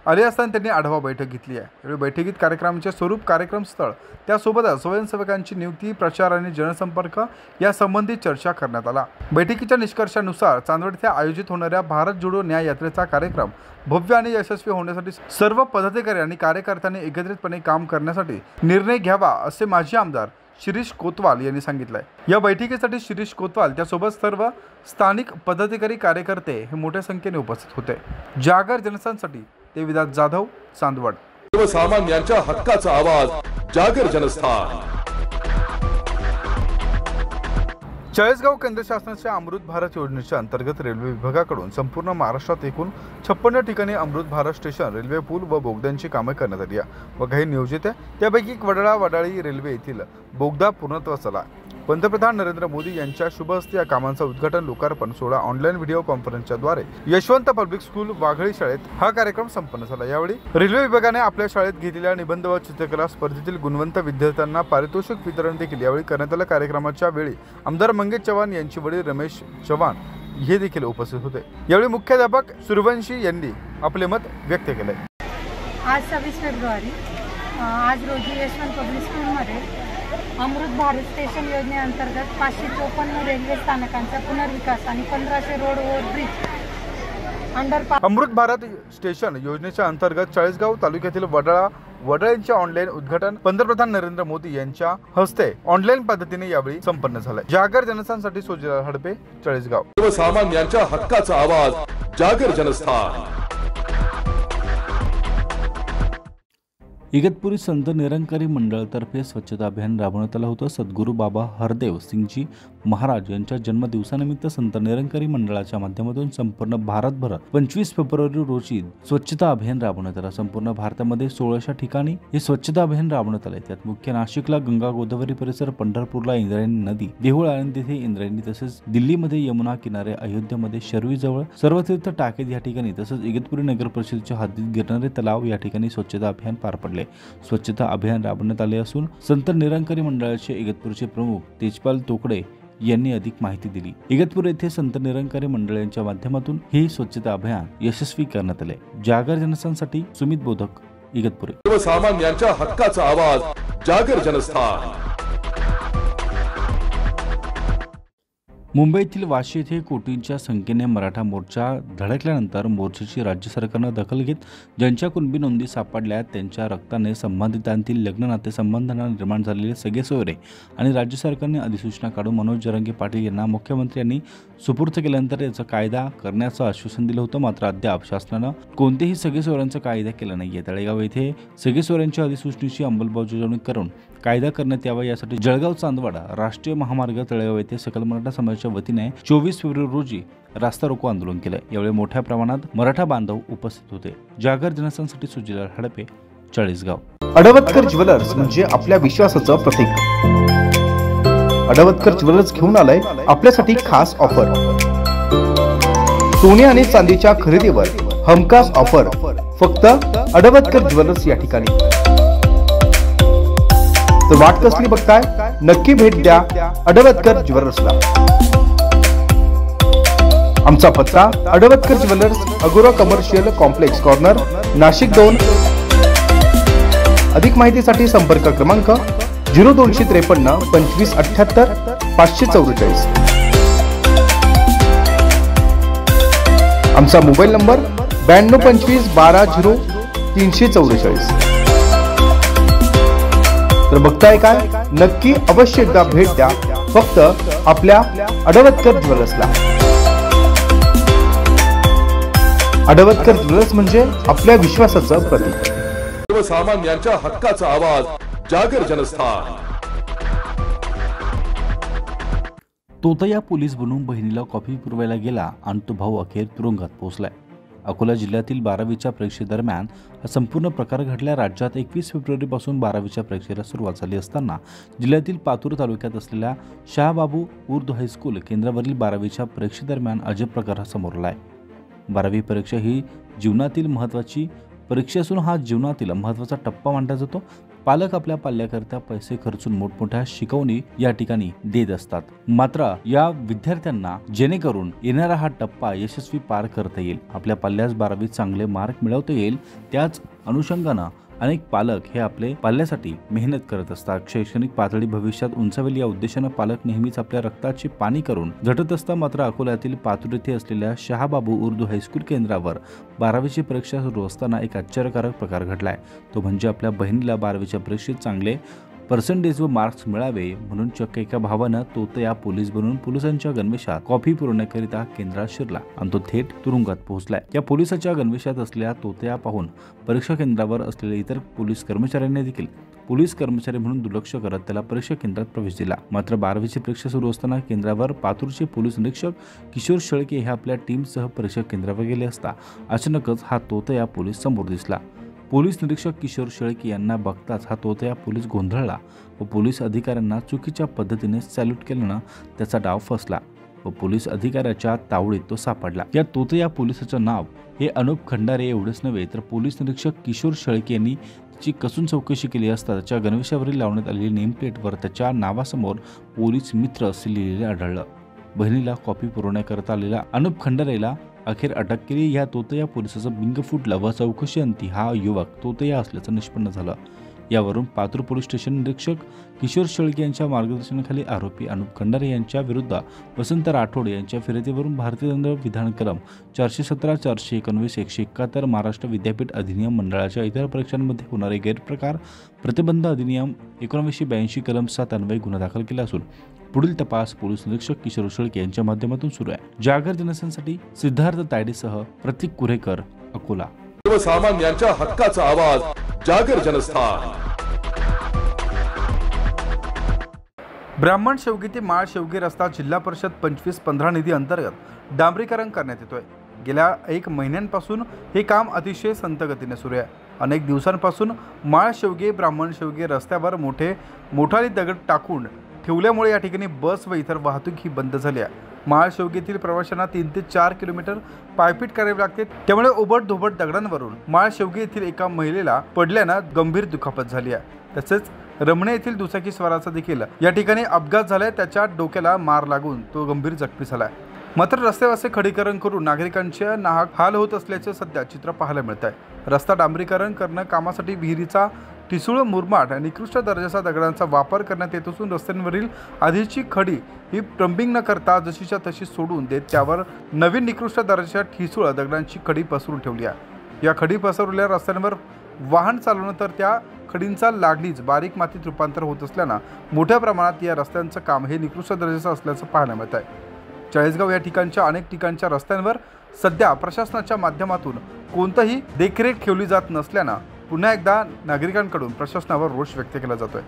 आले असताना त्यांनी आढावा बैठक घेतली आहे. यावेळी बैठकीत कार्यक्रमाचे स्वरूप, कार्यक्रम स्थळ, त्यासोबतच स्वयंसेवकांची नियुक्ती, प्रचार आणि जनसंपर्क यासंबंधी चर्चा करण्यात आला. बैठकीच्या निष्कर्षानुसार चांदवड येथे आयोजित होणाऱ्या भारत जोडो न्याय यात्रेचा कार्यक्रम भव्य आणि यशस्वी होण्यासाठी सर्व पदाधिकारी आणि कार्यकर्त्यांनी एकत्रितपणे काम करण्यासाठी निर्णय घ्यावा असे माजी आमदार शिरीष कोतवाल यांनी सांगितलंय. या बैठकीसाठी शिरीष कोतवाल त्यासोबत सर्व स्थानिक पदाधिकारी, कार्यकर्ते हे मोठ्या संख्येने उपस्थित होते. जागर जनस्थानसाठी देविदास जाधव, चांदवड. सर्वसामान्यांच्या हक्काचा आवाज, जागर जनस्थान. चाळीसगाव केंद्र शासनाच्या अमृत भारत योजनेच्या अंतर्गत रेल्वे विभागाकडून संपूर्ण महाराष्ट्रात एकूण 56 ठिकाणी अमृत भारत स्टेशन, रेल्वे पूल व बोगद्यांची कामे करण्यात आली आहे व काही नियोजित आहे. त्यापैकी वडाळा-वडाळी रेल्वे येथील बोगदा पूर्णत्वास आला. पंतप्रधान नरेंद्र मोदी यांच्या शुभ हस्ते या कामांचा उद्घाटन, लोकार्पण सोहळा ऑनलाईन व्हिडिओ कॉन्फरन्सच्याद्वारे यशवंत पब्लिक स्कूल वाघळी शाळेत हा कार्यक्रम संपन्न झाला. यावेळी रेल्वे विभागाने आपल्या शाळेत घेतलेल्या निबंध व चित्रकला स्पर्धेतील गुणवंत विद्यार्थ्यांना पारितोषिक वितरण देखील यावेळी करण्यात आलं. कार्यक्रमाच्या वेळी आमदार मंगेश चव्हाण यांचे वडील रमेश चव्हाण हे देखील उपस्थित होते. यावेळी मुख्याध्यापक सूर्यवंशी यांनी आपले मत व्यक्त केले. आज 26 फेब्रुवारी आज रोजी यशवंत पब्लिक स्कूलमध्ये अमृत भारत स्टेशन योजनेअंतर्गत 554 रेल्वे स्थानकांचा पुनर्विकास आणि 1500 road overbridge underpass. Amrit Bharat station योजनेच्या अंतर्गत चाळीसगाव तालुक्यातील वडाळ्यांचे ऑनलाईन उद्घाटन पंतप्रधान नरेंद्र मोदी यांच्या हस्ते ऑनलाईन पद्धतीने यावेळी संपन्न झाले. जागर जनस्थानसाठी सोजिला हडपे, चाळीसगाव. सर्वसामान्यांच्या हक्काचा आवाज, जागर जनस्थान. इगतपुरी संत निरंकारी मंडळातर्फे स्वच्छता अभियान राबवण्यात आलं होतं. सद्गुरू बाबा हरदेव सिंगजी महाराज यांच्या जन्मदिवसानिमित्त संत निरंकारी मंडळाच्या माध्यमातून संपूर्ण भारतभर 25 फेब्रुवारी रोजी स्वच्छता अभियान राबवण्यात आलं. संपूर्ण भारतामध्ये 1600 ठिकाणी हे स्वच्छता अभियान राबवण्यात आले. त्यात मुख्य नाशिकला गंगा गोदावरी परिसर, पंढरपूरला इंद्रायणी नदी, देऊळ आळंद येथे इंद्रायणी, तसेच दिल्लीमध्ये यमुना किनारे, अयोध्येमध्ये शर्वी जवळ सर्वतीर्थ टाकेद या ठिकाणी, तसेच इगतपुरी नगर परिषदेच्या हद्दीत गिरणारे तलाव या ठिकाणी स्वच्छता अभियान पार पडले. स्वच्छता अभियान राबवण्यात आले असून संत निरंकारी मंडळाचे इगतपूरचे प्रमुख तेजपाल तोकडे यांनी अधिक माहिती दिली. इगतपूर येथे संत निरंकारी मंडळ यांच्या माध्यमातून हे स्वच्छता अभियान यशस्वी करण्यात आले. जागर जनस्थानसाठी सुमित बोधक, इगतपुरी. सर्वसामान्यांच्या हक्काचा आवाज, जागर जनस्थान. मुंबईतील वाशी येथे कोटींच्या संख्येने मराठा मोर्चा धडकल्यानंतर मोर्चाची राज्य सरकारनं दखल घेत ज्यांच्या कुणबी नोंदी सापडल्या त्यांच्या रक्ताने संबंधितांतील लग्न नातेसंबंधांना निर्माण झालेले सगळे सोयरे आणि राज्य सरकारने अधिसूचना काढून मनोज जरांगे पाटील यांना मुख्यमंत्र्यांनी सुपूर्द केल्यानंतर याचा कायदा करण्याचं आश्वासन दिलं होतं. मात्र अद्याप शासनानं कोणतेही सगळे सोयऱ्यांचा कायदा केला नाहीये. तळेगाव येथे सगळे सोयऱ्यांच्या अधिसूचनेची अंमलबजावणी करून कायदा करण्यात यावा यासाठी जळगाव चांदवड राष्ट्रीय महामार्ग तळेगाव येथे सकल मराठा समाजाच्या वतीने 24 फेब्रुवारी रोजी रास्ता रोको आंदोलन केलं. यावेळी मोठ्या प्रमाणात मराठा बांधव उपस्थित होते. जागर जनस्थानसाठी सुजिला हडपे, चाळीसगाव. अडवतकर ज्वेलर्स म्हणजे आपल्या विश्वासाचं प्रतीक. अडवतकर ज्वेलर्स घेऊन आलंय आपल्यासाठी खास ऑफर. सोने आणि चांदीच्या खरेदीवर हमखास ऑफर फक्त अडवतकर ज्वेलर्स या ठिकाणी. तर वाट कसली बघताय, नक्की भेट द्या अडवतकर ज्वेलर्सला. आमचा पत्ता अडवतकर ज्वेलर्स, अगोरा कमर्शियल कॉम्प्लेक्स कॉर्नर, नाशिक 2. अधिक माहितीसाठी संपर्क क्रमांक 0253 2578 544. आमचा मोबाईल नंबर 9225 12 344. तर बघताय काय, नक्की अवश्य एकदा भेट द्या फक्त आपल्या अडवतकर ज्वेलर्सला. अडवतकर ज्वेलर्स म्हणजे आपल्या विश्वासाचं प्रतीक. सर्वसामान्यांच्या हक्काचा आवाज, जागर जनस्थान. तोतया पोलीस बनून बहिणीला कॉफी पुरवायला गेला आणि तो भाऊ अखेर तुरुंगात पोहोचलाय. अकोला जिल्ह्यातील 12वीच्या परीक्षेदरम्यान हा संपूर्ण प्रकार घडला. राज्यात 21 फेब्रुवारीपासून 12वीच्या परीक्षेला सुरुवात झाली असताना जिल्ह्यातील पातूर तालुक्यात असलेल्या शहाबाबू उर्दू हायस्कूल केंद्रावरील 12वीच्या परीक्षेदरम्यान अजब प्रकार समोर आला आहे. 12वी परीक्षा ही जीवनातील महत्त्वाची परीक्षा असून हा जीवनातील महत्त्वाचा टप्पा मानला जातो. पालक आपल्या पाल्याकरता पैसे खर्चून मोठमोठ्या शिकवणी या ठिकाणी देत असतात. मात्र या विद्यार्थ्यांना जेणेकरून येणारा हा टप्पा यशस्वी पार करता येईल, आपल्या पाल्यास 12वीत चांगले मार्क मिळवता येईल, त्याच अनुषंगानं अनेक पालक हे आपले पाल्यासाठी मेहनत करत असतात. शैक्षणिक पातळी भविष्यात उंचावेल या उद्देशानं पालक नेहमीच आपल्या रक्ताची पाणी करून झटत असतात. मात्र अकोल्यातील पातूर येथे असलेल्या शहाबाबू उर्दू हायस्कूल केंद्रावर 12वीची परीक्षा सुरू असताना एक आश्चर्यकारक प्रकार घडलाय. तो म्हणजे आपल्या बहिणीला 12वीच्या परीक्षेत चांगले पर्सेंटेज व मार्क्स मिळावे म्हणून चक्क एका भावानं तोतया पोलीस बनून पोलिसांच्या गणवेशात कॉफी पुरवण्याकरिता केंद्रात शिरला आणि तो थेट तुरुंगात पोहोचलाय. या पोलिसाच्या गणवेशात असलेल्या तोतया पाहून परीक्षा केंद्रावर असलेल्या इतर पोलीस कर्मचाऱ्यांनी देखील पोलीस कर्मचारी म्हणून दुर्लक्ष करत त्याला परीक्षा केंद्रात प्रवेश दिला. मात्र 12वीची परीक्षा सुरू असताना केंद्रावर पातूरचे पोलीस निरीक्षक किशोर शेळके हे आपल्या टीमसह परीक्षा केंद्रावर गेले असता अचानकच हा तोतया पोलीस समोर दिसला. पोलीस निरीक्षक किशोर शेळके यांना बघताच हा तोतया पोलीस गोंधळला व पोलीस अधिकाऱ्यांना चुकीच्या पद्धतीने सॅल्यूट केल्यानं त्याचा डाव फसला व पोलीस अधिकाऱ्याच्या तावडीत तो सापडला. या तोतया पोलिसाचं नाव हे अनुप खंडारे एवढेच नव्हे तर पोलीस निरीक्षक किशोर शेळके यांनी त्याची कसून चौकशी केली असता त्याच्या गणवेशावरील लावण्यात आलेली नेमप्लेटवर त्याच्या नावासमोर पोलीस मित्र असे लिहिलेले आढळलं. बहिणीला कॉपी पुरवण्याकरता आलेल्या अनुप खंडारेला अखेर अटक केली. या तोतया पोलिसाचं बिंग फुटलं व चौकशी अंती हा युवक तोतया असल्याचं निष्पन्न झालं. यावरून पातूर पोलीस स्टेशन निरीक्षक किशोर शेळके यांच्या मार्गदर्शनाखाली आरोपी अनुप खंडारे यांच्या विरुद्ध वसंत राठोड यांच्या फिर्यादीवरून भारतीय दंड विधान कलम 417, 419, 171 महाराष्ट्र विद्यापीठ अधिनियम मंडळाच्या इतर परीक्षांमध्ये होणारे गैरप्रकार प्रतिबंध अधिनियम 1982 कलम 7 अन्वये गुन्हा दाखल केला असून पुढील तपास पोलीस निरीक्षक किशोर शेळके यांच्या माध्यमातून सुरू आहे. जागर जनस्थानसाठी सिद्धार्थ तायडेसह प्रतीक कुरेकर, अकोला. सर्वसामान्यांच्या हक्काचा आवाज, जागर जनस्थान. ब्राह्मण शेवगी ते माळ शेवगी रस्ता जिल्हा परिषद 25-15 निधी अंतर्गत डांबरीकरण करण्यात येतोय. गेल्या 1 महिन्यांपासून हे काम अतिशय संथ गतीने सुरू आहे. अनेक दिवसांपासून माळ शेवगी ब्राह्मण शेवगी रस्त्यावर मोठाली दगड टाकून ठेवल्यामुळे या ठिकाणी बस व इतर वाहतूक ही बंद झाली आहे. माळ शेवगीतील प्रवाशांना 3 ते 4 किलोमीटर पायपीट करावी लागते. त्यामुळे ओबड धोबड दगडांवरून माळ शेवगी येथील एका महिलेला पडल्यानं गंभीर दुखापत झाली आहे. तसेच रमणे येथील दुचाकी स्वाराचा देखील या ठिकाणी अपघात झालाय. त्याच्या डोक्याला मार लागून तो गंभीर जखमी झालाय. मात्र रस्त्यावरचे खडीकरण करून नागरिकांचे नाहक हाल होत असल्याचे सध्या चित्र पाहायला मिळत आहे. रस्ता डांबरीकरण करणं कामासाठी विहिरीचा ठिसूळ मुरमाड आणि निकृष्ट दर्जाचा दगडांचा वापर करण्यात येत असून रस्त्यांवरील आधीची खडी ही प्लंबिंग न करता जशीच्या तशी सोडून देत त्यावर नवीन निकृष्ट दर्जाच्या ठिसूळ दगडांची खडी पसरून ठेवली आहे. या खडी पसरवलेल्या रस्त्यांवर वाहन चालवणं तर त्या खडींचा लागलीच बारीक मातीत रूपांतर होत असल्यानं मोठ्या प्रमाणात या रस्त्यांचं काम हे निकृष्ट दर्जाचं असल्याचं पाहायला मिळत आहे. चाळीसगाव या ठिकाणच्या अनेक ठिकाणच्या रस्त्यांवर सध्या प्रशासनाच्या माध्यमातून कोणतीही देखरेख ठेवली जात नसल्यानं पुन्हा एकदा नागरिकांकडून प्रशासनावर रोष व्यक्त केला जातोय.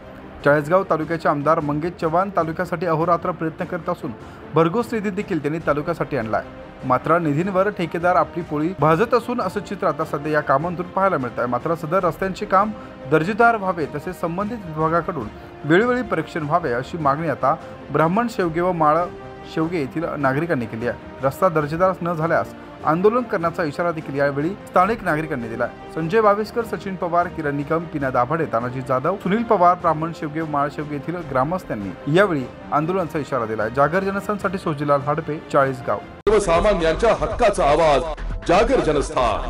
चाळीसगाव तालुक्याचे आमदार मंगेश चव्हाण तालुक्यासाठी अहोरात्र प्रयत्न करत असून भरघोस निधी देखील त्यांनी तालुक्यासाठी आणलाय. मात्र निधींवर ठेकेदार आपली पोळी भाजत असून असं चित्र आता सध्या या कामांतून पाहायला मिळत आहे. मात्र सदर रस्त्यांचे काम दर्जेदार व्हावे तसेच संबंधित विभागाकडून वेळोवेळी परीक्षण व्हावे अशी मागणी आता ब्राह्मण शेवगे व माळ शेवगे येथील नागरिकांनी केली आहे. रस्ता दर्जेदार न झाल्यास आंदोलन करण्याचा इशारा देखील यावेळी स्थानिक नागरिकांनी दिला. संजय बाविस्कर, सचिन पवार, किरण निकम, पिना दाभाडे, तानाजी जाधव, सुनील पवार, ब्राह्मण शेवगे, माळ शेवगे येथील ग्रामस्थांनी यावेळी आंदोलनाचा इशारा दिला. जागर जनस्थानसाठी सोजीलाल हाडपे, चाळीसगाव. सर्वसामान्यांच्या हक्काचा आवाज, जागर जनस्थान.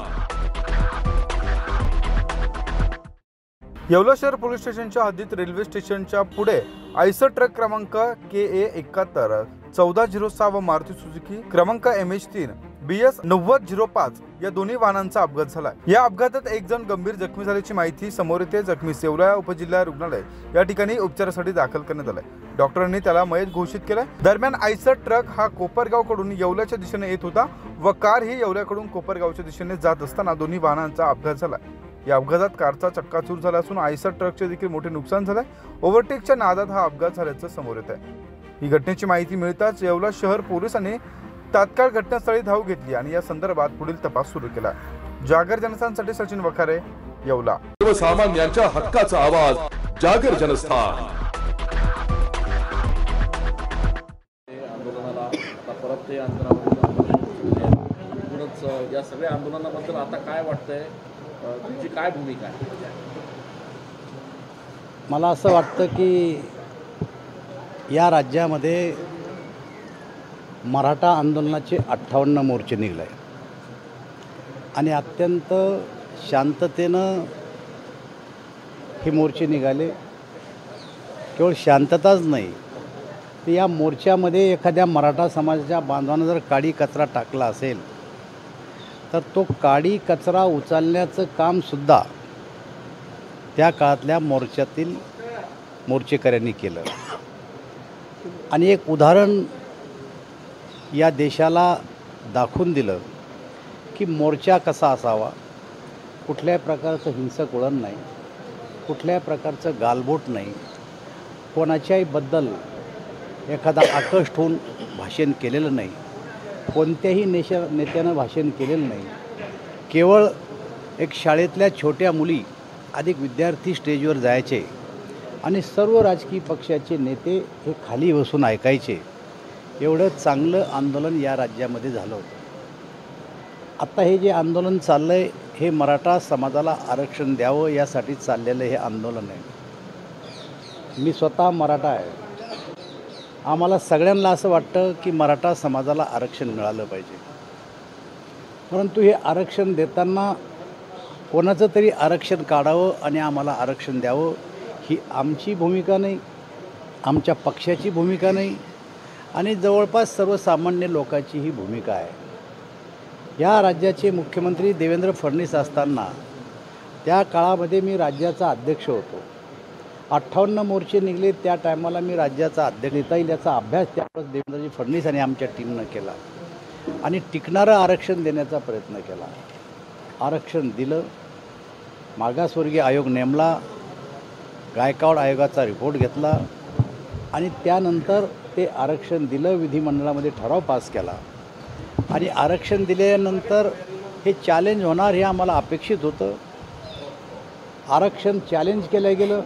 येवला शहर पोलीस स्टेशनच्या हद्दीत रेल्वे स्टेशनच्या पुढे आयसर ट्रक क्रमांक KA 71 1406 व मारुती सुझुकी क्रमांक MH3 BS 9005 या दोन्ही वाहनांचा अपघात झाला। या अपघातात एक जण गंभीर जखमी झाल्याची माहिती समोर येते। जखमी येवला उपजिल्हा रुग्णालय या ठिकाणी उपचारासाठी दाखल करण्यात आलाय। डॉक्टरांनी त्याला मयत घोषित केलं। दरम्यान आयसर ट्रक हा कोपरगावकडून येवल्याच्या दिशेने येत होता व कार ही येवल्याकडून कोपरगावच्या दिशेने जात असताना दोन्ही वाहनांचा अपघात झाला। या अपघातात कारचा चक्काचूर झाला असून आयसर ट्रकचे देखील मोठे नुकसान झाले। ओव्हरटेकच्या नादात हा अपघात झाल्याचं समोर येत आहे। ही घटनेची माहिती मिळताच येवला शहर पोलिसांनी तात्काळ घटनास्थळी धाव घेतली आणि या संदर्भात पुढील तपास सुरू केला। जागर जनस्थानसाठी सचिन वखारे, येवला। सर्वसामान्यांच्या हक्काचा आवाज, जागर जनस्थान। आंदोलनाला आता परत ते आंदोलनात या सगळ्या आंदोलनाबद्दल आता काय वाटतंय, तुमची काय भूमिका आहे? मला असं वाटतं की या राज्यामध्ये मराठा आंदोलनाचे 58 मोर्चे निघले आणि अत्यंत शांततेनं हे मोर्चे निघाले। केवळ शांतताच नाही, तर या मोर्चामध्ये एखाद्या मराठा समाजाच्या बांधवानं जर काडी कचरा टाकला असेल तर तो काडी कचरा उचलण्याचं कामसुद्धा त्या काळातल्या मोर्चातील मोर्चेकऱ्यांनी केलं। आणि एक उदाहरण या देशाला दाखवून दिलं की मोर्चा कसा असावा, कुठल्याही प्रकारचं हिंसक वळण नाही, कुठल्याही प्रकारचं गालबोट नाही, कोणाच्याही बद्दल एखादा आकर्षित होऊन भाषण केलेलं नाही, कोणत्याही नेत्यानं भाषण केलेलं नाही। केवळ एक शाळेतल्या छोट्या मुली अधिक विद्यार्थी स्टेजवर जायचे आणि सर्व राजकीय पक्षाचे नेते हे खाली बसून ऐकायचे। एवढं चांगलं आंदोलन या राज्यामध्ये झालं होतं। आता हे जे आंदोलन चाललं आहे हे मराठा समाजाला आरक्षण द्यावं यासाठी चाललेलं हे आंदोलन आहे। मी स्वतः मराठा आहे। आम्हाला सगळ्यांना असं वाटतं की मराठा समाजाला आरक्षण मिळालं पाहिजे, परंतु हे आरक्षण देताना कोणाचं तरी आरक्षण काढावं आणि आम्हाला आरक्षण द्यावं ही आमची भूमिका नाही, आमच्या पक्षाची भूमिका नाही आणि जवळपास सर्वसामान्य लोकांची ही भूमिका आहे। या राज्याचे मुख्यमंत्री देवेंद्र फडणवीस असताना त्या काळामध्ये मी राज्याचा अध्यक्ष होतो। 58 मोर्चे निघले, त्या टायमाला मी राज्याचा अध्यक्ष देता येईल याचा अभ्यास त्यावेळेस देवेंद्रजी फडणवीस आणि आमच्या टीमनं केला आणि टिकणारं आरक्षण देण्याचा प्रयत्न केला। आरक्षण दिलं, मागासवर्गीय आयोग नेमला, गायकवाड आयोगाचा रिपोर्ट घेतला आणि त्यानंतर ते आरक्षण दिलं। विधिमंडळामध्ये ठराव पास केला आणि आरक्षण दिल्यानंतर हे चॅलेंज होणार हे आम्हाला अपेक्षित होतं। आरक्षण चॅलेंज केलं गेलं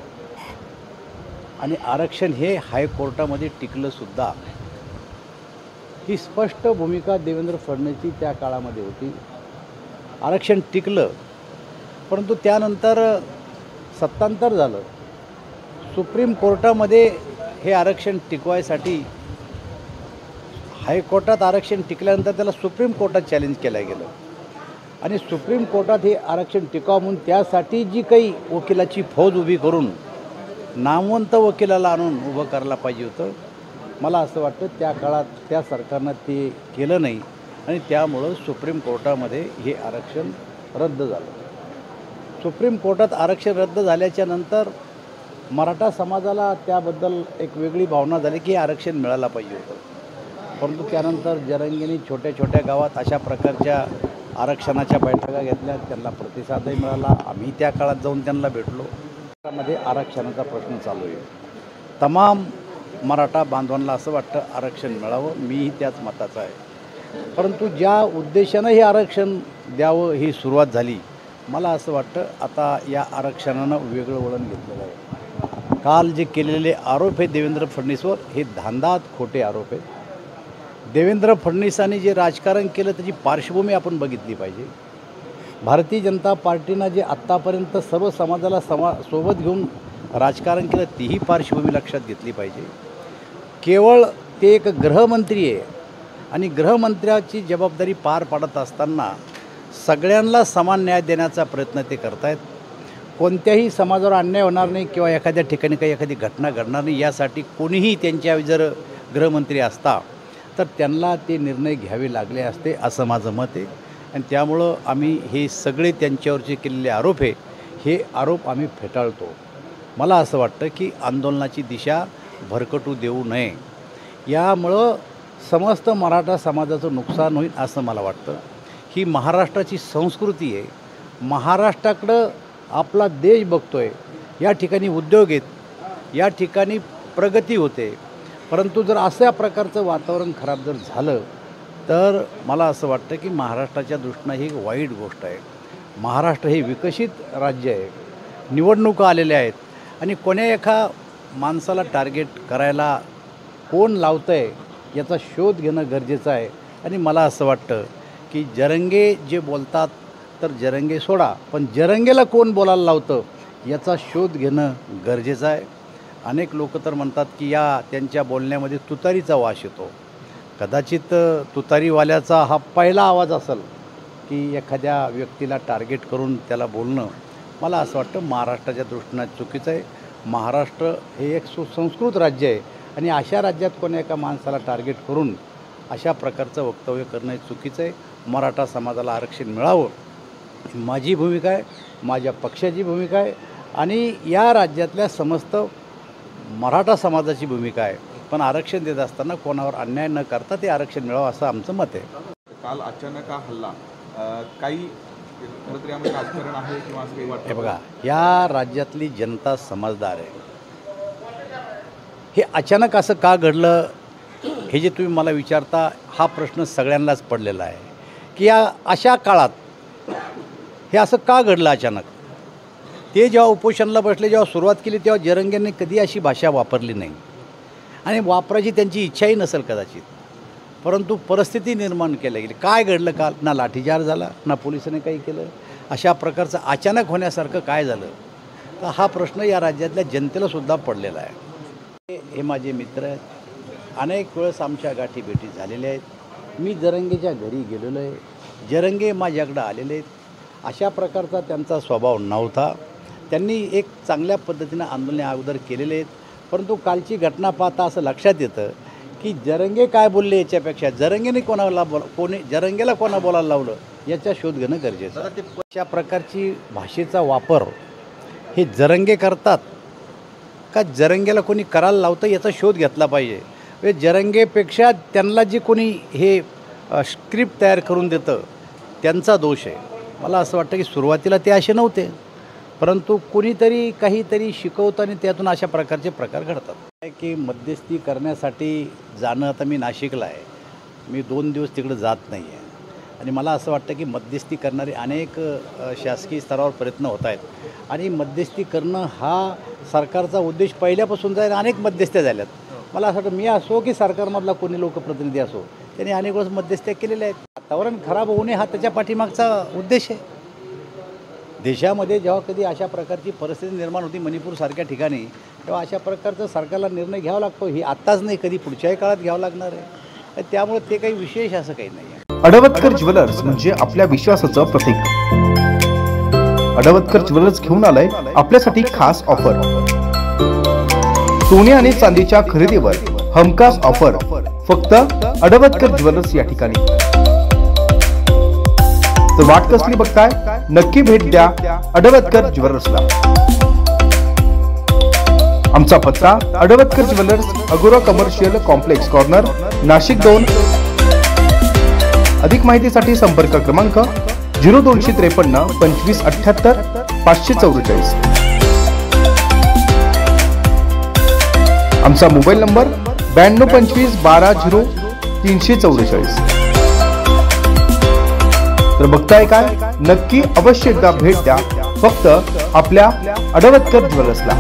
आणि आरक्षण हे हायकोर्टामध्ये टिकलंसुद्धा। ही स्पष्ट भूमिका देवेंद्र फडणवीसची त्या काळामध्ये होती। आरक्षण टिकलं, परंतु त्यानंतर सत्तांतर झालं। सुप्रीम कोर्टामध्ये हे आरक्षण टिकवायसाठी हायकोर्टात आरक्षण टिकल्यानंतर त्याला सुप्रीम कोर्टात चॅलेंज केलं गेलं आणि सुप्रीम कोर्टात हे आरक्षण टिकावं म्हणून त्यासाठी जी काही वकिलाची फौज उभी करून नामवंत वकिलाला आणून उभं करायला पाहिजे होतं। मला असं वाटतं त्या काळात त्या सरकारनं ते केलं नाही आणि त्यामुळं सुप्रीम कोर्टामध्ये हे आरक्षण रद्द झालं। सुप्रीम कोर्टात आरक्षण रद्द झाल्याच्या नंतर मराठा समाजाला त्याबद्दल एक वेगळी भावना झाली की आरक्षण मिळायला पाहिजे होतं, परंतु त्यानंतर जरंगेंनी छोट्या छोट्या गावात अशा प्रकारच्या आरक्षणाच्या बैठका घेतल्या, त्यांना प्रतिसादही मिळाला। आम्ही त्या काळात जाऊन त्यांना भेटलो। त्यामध्ये आरक्षणाचा प्रश्न चालू आहे। तमाम मराठा बांधवांना असं वाटतं आरक्षण मिळावं, मीही त्याच मताचा आहे, परंतु ज्या उद्देशानं हे आरक्षण द्यावं ही सुरुवात झाली, मला असं वाटतं आता या आरक्षणानं वेगळं वळण घेतलेलं आहे। काल जे केलेले आरोप आहे देवेंद्र फडणवीसवर हे धांदात खोटे आरोप आहेत। देवेंद्र फडणवीसांनी जे राजकारण केलं त्याची पार्श्वभूमी आपण बघितली पाहिजे। भारतीय जनता पार्टीनं जे आत्तापर्यंत सर्व समाजाला सोबत घेऊन राजकारण केलं तीही पार्श्वभूमी लक्षात घेतली पाहिजे। केवळ ते एक गृहमंत्री आहे आणि गृहमंत्र्याची जबाबदारी पार पाडत असताना सगळ्यांना समान न्याय देण्याचा प्रयत्न ते करत आहेत। कोणत्याही समाजावर अन्याय होणार नाही किंवा एखाद्या ठिकाणी काही एखादी घटना घडणार नाही यासाठी कोणीही त्यांच्या जर गृहमंत्री असता तर त्यांना ते निर्णय घ्यावे लागले असते असं माझं मत आहे. आणि त्यामुळं आम्ही हे सगळे त्यांच्यावरचे केलेले आरोप आहे, हे आरोप आम्ही फेटाळतो. मला असं वाटतं की आंदोलनाची दिशा भरकटू देऊ नये. यामुळं समस्त मराठा समाजाचं नुकसान होईल असं मला वाटतं. ही महाराष्ट्राची संस्कृती आहे. महाराष्ट्राकडं आपला देश बघतो आहे. या ठिकाणी उद्योग आहेत, या ठिकाणी प्रगती होते. परंतु जर अशा प्रकारचं वातावरण खराब जर झालं तर मला असं वाटतं की महाराष्ट्राच्या दृष्टीनं ही एक वाईट गोष्ट आहे. महाराष्ट्र हे विकसित राज्य आहे. निवडणुका आलेल्या आहेत आणि कोण्या एका माणसाला टार्गेट करायला कोण लावतं आहे याचा शोध घेणं गरजेचं आहे. आणि मला असं वाटतं की जरंगे जे बोलतात तर जरंगे सोडा, पण जरंगेला कोण बोलायला लावतं याचा शोध घेणं गरजेचं आहे. अनेक लोक तर म्हणतात की या त्यांच्या बोलण्यामध्ये तुतारीचा वास येतो. कदाचित तुतारीवाल्याचा हा पहिला आवाज असेल की एखाद्या व्यक्तीला टार्गेट करून त्याला बोलणं. मला असं वाटतं महाराष्ट्राच्या दृष्टीनं चुकीचं आहे. महाराष्ट्र हे एक सुसंस्कृत राज्य आहे आणि अशा राज्यात कोण्या एका माणसाला टार्गेट करून अशा प्रकारचं वक्तव्य करणं हे चुकीचं आहे. मराठा समाजाला आरक्षण मिळावं माझी भूमिका आहे, माझ्या पक्षाची भूमिका आहे आणि या राज्यातल्या समस्त मराठा समाजाची भूमिका आहे. पण आरक्षण देत असताना कोणावर अन्याय न करता ते आरक्षण मिळावं असं आमचं मत आहे. काल अचानक हा हल्ला काही खरं तर यामध्ये राजकारण आहे किंवा असं काही वाटतं? हे बघा, या राज्यातली जनता समजदार आहे. हे अचानक असं का घडलं हे जे तुम्ही मला विचारता हा प्रश्न सगळ्यांनाच पडलेला आहे की या अशा काळात हे असं का घडलं अचानक. ते जेव्हा उपोषणाला बसले, जेव्हा सुरुवात केली तेव्हा जरंगेंनी कधी अशी भाषा वापरली नाही आणि वापरायची त्यांची इच्छाही नसेल कदाचित. परंतु परिस्थिती निर्माण केली गेली. काय घडलं काल? ना लाठीचार्ज झाला, ना पोलिसांनी काही केलं. अशा प्रकारचं अचानक होण्यासारखं काय झालं तर हा प्रश्न या राज्यातल्या जनतेलासुद्धा पडलेला आहे. हे माझे मित्र आहेत. अनेक वेळेस आमच्या गाठीभेटी झालेल्या आहेत. मी जरंगेच्या घरी गेलेलो आहे. जरंगे माझ्याकडं आलेले आहेत. अशा प्रकारचा त्यांचा स्वभाव नव्हता. त्यांनी एक चांगल्या पद्धतीनं आंदोलने अगोदर केलेले आहेत. परंतु कालची घटना पाहता असं लक्षात येतं की जरंगे काय बोलले याच्यापेक्षा जरंगेने जरंगेला कोणा बोलायला लावलं याचा शोध घेणं गरजेचं आहे. अशा प्रकारची भाषेचा वापर हे जरंगे करतात का जरंगेला कोणी करायला लावतं याचा शोध घेतला पाहिजे. जरंगेपेक्षा त्यांना जे कोणी हे स्क्रिप्ट तयार करून देतं त्यांचा दोष आहे. मला असं वाटतं की सुरुवातीला ते असे नव्हते, परंतु कोणीतरी काहीतरी शिकवतं आणि त्यातून अशा प्रकारचे प्रकार घडतात. की मध्यस्थी करण्यासाठी जाणं, आता मी नाशिकला आहे, मी 2 दिवस तिकडे जात नाही आहे आणि मला असं वाटतं की मध्यस्थी करणारे अनेक शासकीय स्तरावर प्रयत्न होत आहेत आणि मध्यस्थी करणं हा सरकारचा उद्देश पहिल्यापासून जाईल. अनेक मध्यस्थ्या झाल्यात. मला असं वाटतं मी असो की सरकारमधला कोणी लोकप्रतिनिधी असो त्यांनी अनेक वेळेस मध्यस्थ्या केलेल्या आहेत. वातावरण खराब होऊ नये हा त्याच्या पाठीमागचा उद्देश आहे. देशामध्ये जेव्हा कधी अशा प्रकारची परिस्थिती निर्माण होती मणिपूरसारख्या ठिकाणी तेव्हा अशा प्रकारचा सरकारला निर्णय घ्यावा लागतो. ही आत्ताच नाही, कधी पुढच्याही काळात घ्यावं लागणार आहे. त्यामुळे ते काही विशेष असं काही नाही आहे. अडवतकर ज्वेलर्स म्हणजे आपल्या विश्वासाचं प्रतीक. अडवतकर ज्वेलर्स घेऊन आलंय आपल्यासाठी खास ऑफर. सोने आणि चांदीच्या खरेदीवर हमखास ऑफर फक्त अडवतकर ज्वेलर्स या ठिकाणी. तर वाट कसली बघताय, नक्की भेट द्या अडवतकर ज्वेलर्सला. आमचा पत्ता अडवतकर ज्वेलर्स, अगोरा कमर्शियल कॉम्प्लेक्स कॉर्नर, नाशिक 2. अधिक माहितीसाठी संपर्क क्रमांक 0253 2578 544. आमचा मोबाईल नंबर 9225 12 0344. तर बघताय काय, नक्की अवश्य एकदा भेट द्या फक्त आपल्या अडवतकर ज्वेलर्सला.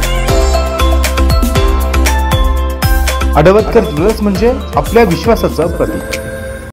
अडवतकर ज्वेलर्स म्हणजे आपल्या विश्वासाचं प्रतीक.